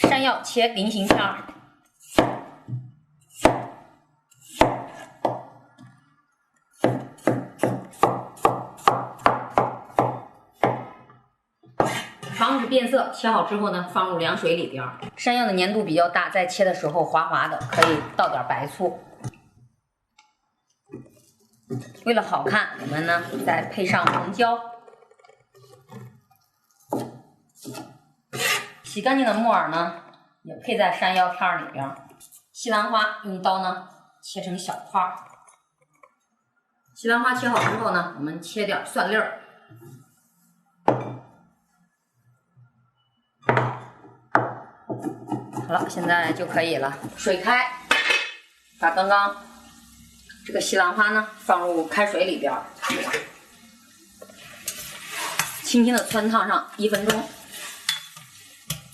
山药切菱形片儿。 防止变色，切好之后呢，放入凉水里边。山药的粘度比较大，在切的时候滑滑的，可以倒点白醋。为了好看，我们呢再配上红椒。洗干净的木耳呢，也配在山药片里边。西兰花用刀呢切成小块儿。西兰花切好之后呢，我们切点蒜粒儿。 好了，现在就可以了。水开，把刚刚这个西兰花呢放入开水里边，轻轻的汆烫上1分钟。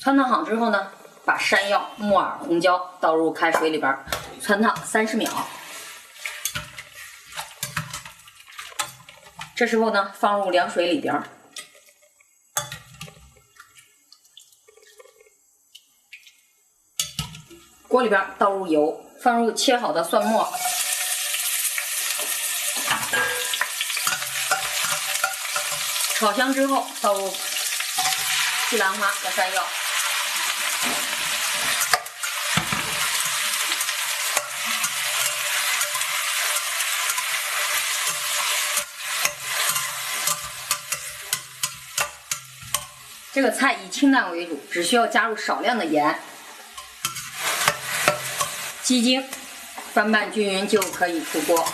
汆烫好之后呢，把山药、木耳、红椒倒入开水里边，汆烫30秒。这时候呢，放入凉水里边。 锅里边倒入油，放入切好的蒜末，炒香之后倒入西兰花和山药，这个菜以清淡为主，只需要加入少量的盐。 鸡精翻拌均匀就可以出锅。